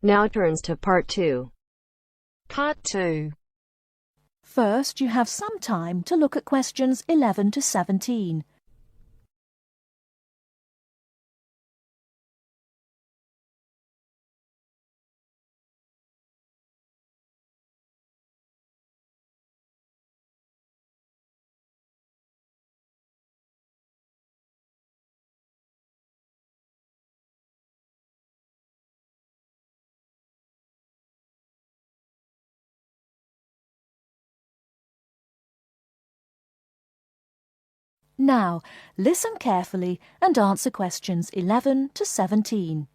Now turns to Part 2. Part 2. First, you have some time to look at questions 11 to 17. Now, listen carefully and answer questions 11 to 17.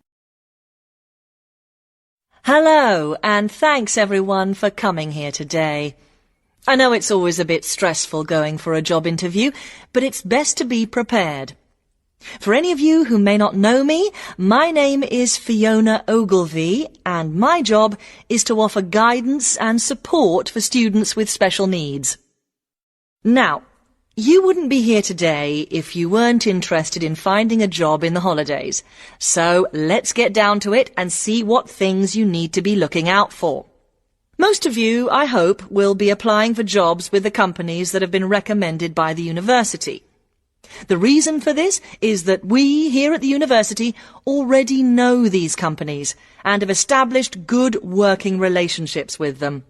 Hello, and thanks everyone for coming here today. I know it's always a bit stressful going for a job interview, but it's best to be prepared. For any of you who may not know me, my name is Fiona Ogilvie, and my job is to offer guidance and support for students with special needs. Now, you wouldn't be here today if you weren't interested in finding a job in the holidays. So let's get down to it and see what things you need to be looking out for. Most of you, I hope, will be applying for jobs with the companies that have been recommended by the university. The reason for this is that we here at the university already know these companies and have established good working relationships with them.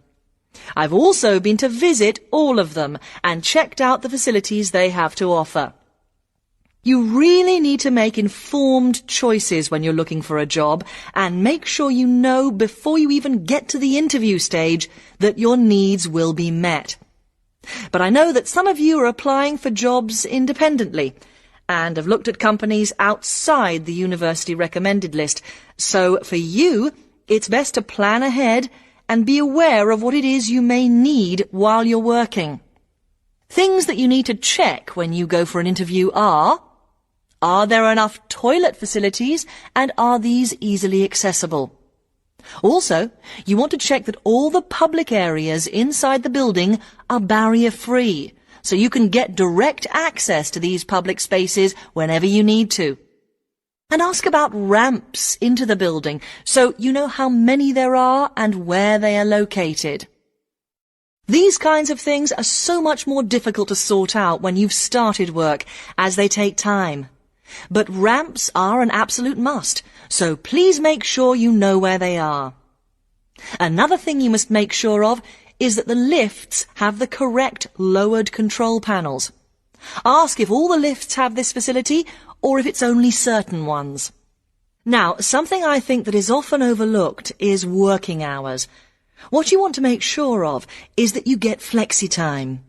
I've also been to visit all of them and checked out the facilities they have to offer. You really need to make informed choices when you're looking for a job and make sure you know before you even get to the interview stage that your needs will be met. But I know that some of you are applying for jobs independently and have looked at companies outside the university recommended list. So for you, it's best to plan ahead and be aware of what it is you may need while you're working. Things that you need to check when you go for an interview are there enough toilet facilities and are these easily accessible? Also, you want to check that all the public areas inside the building are barrier-free, so you can get direct access to these public spaces whenever you need to. And ask about ramps into the building, so you know how many there are and where they are located. These kinds of things are so much more difficult to sort out when you've started work, as they take time. But ramps are an absolute must, so please make sure you know where they are. Another thing you must make sure of is that the lifts have the correct lowered control panels. Ask if all the lifts have this facility or if it's only certain ones. Now, something I think that is often overlooked is working hours. What you want to make sure of is that you get flexi time.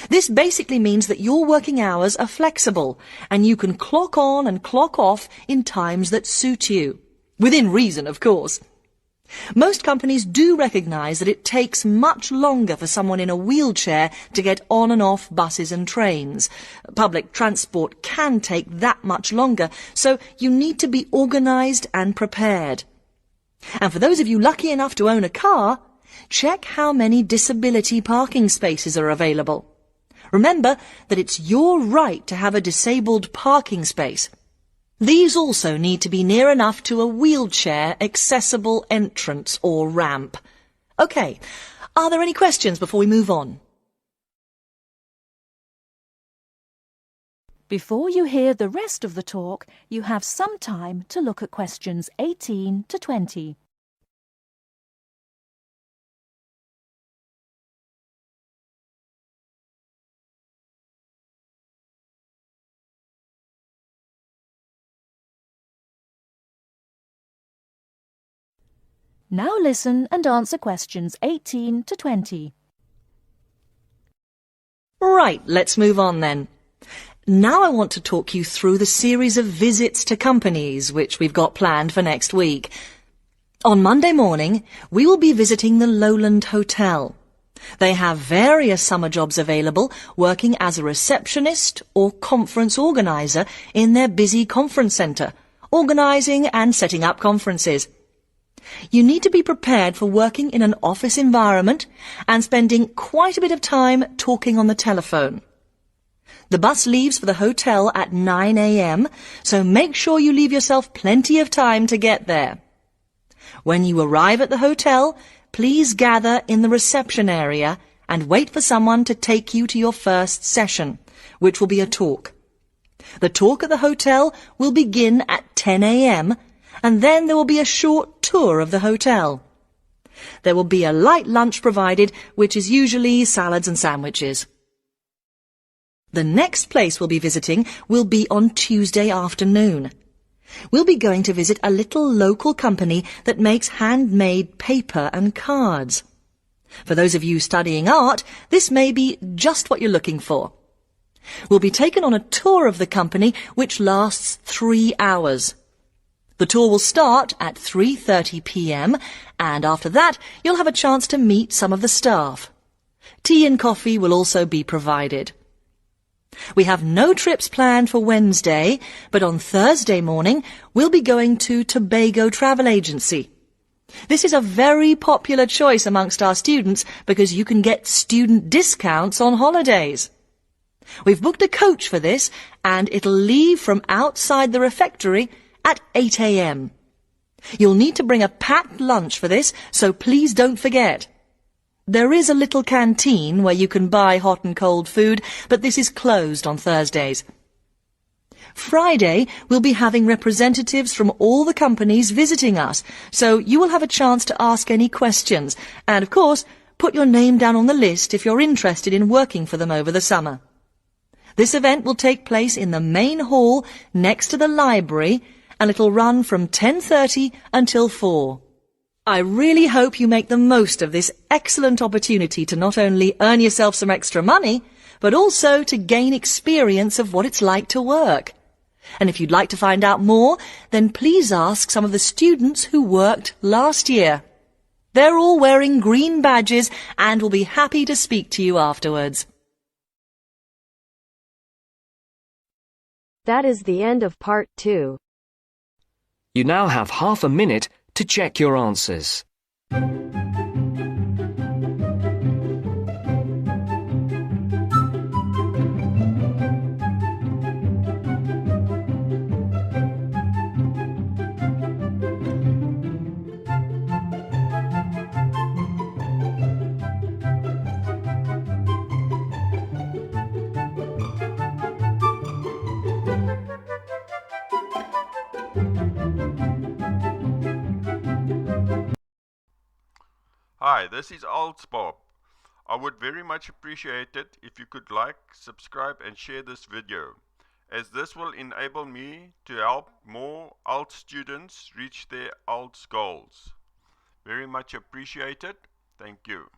This basically means that your working hours are flexible and you can clock on and clock off in times that suit you. Within reason, of course. Most companies do recognise that it takes much longer for someone in a wheelchair to get on and off buses and trains. Public transport can take that much longer, so you need to be organised and prepared. And for those of you lucky enough to own a car, check how many disability parking spaces are available. Remember that it's your right to have a disabled parking space. These also need to be near enough to a wheelchair accessible entrance or ramp. OK, are there any questions before we move on? Before you hear the rest of the talk, you have some time to look at questions 18 to 20. Now listen and answer questions 18 to 20. Right, let's move on then. Now I want to talk you through the series of visits to companies which we've got planned for next week. On Monday morning, we will be visiting the Lowland Hotel. They have various summer jobs available, working as a receptionist or conference organiser in their busy conference centre, organising and setting up conferences. You need to be prepared for working in an office environment and spending quite a bit of time talking on the telephone. The bus leaves for the hotel at 9 a.m, so make sure you leave yourself plenty of time to get there. When you arrive at the hotel, please gather in the reception area and wait for someone to take you to your first session, which will be a talk. The talk at the hotel will begin at 10 a.m. and then there will be a short tour of the hotel. There will be a light lunch provided, which is usually salads and sandwiches. The next place we'll be visiting will be on Tuesday afternoon. We'll be going to visit a little local company that makes handmade paper and cards. For those of you studying art, this may be just what you're looking for. We'll be taken on a tour of the company which lasts 3 hours. The tour will start at 3:30 p.m. and after that you'll have a chance to meet some of the staff. Tea and coffee will also be provided. We have no trips planned for Wednesday, but on Thursday morning we'll be going to Tobago Travel Agency. This is a very popular choice amongst our students because you can get student discounts on holidays. We've booked a coach for this and it'll leave from outside the refectory at 8 a.m. You'll need to bring a packed lunch for this, so please don't forget. There is a little canteen where you can buy hot and cold food, but this is closed on Thursdays. Friday, we'll be having representatives from all the companies visiting us, so you will have a chance to ask any questions, and of course, put your name down on the list if you're interested in working for them over the summer. This event will take place in the main hall next to the library, and it'll run from 10:30 until 4. I really hope you make the most of this excellent opportunity to not only earn yourself some extra money, but also to gain experience of what it's like to work. And if you'd like to find out more, then please ask some of the students who worked last year. They're all wearing green badges and will be happy to speak to you afterwards. That is the end of part 2. You now have half a minute to check your answers. Hi, this is IELTS Bob. I would very much appreciate it if you could like, subscribe and share this video, as this will enable me to help more IELTS students reach their IELTS goals. Very much appreciated. Thank you.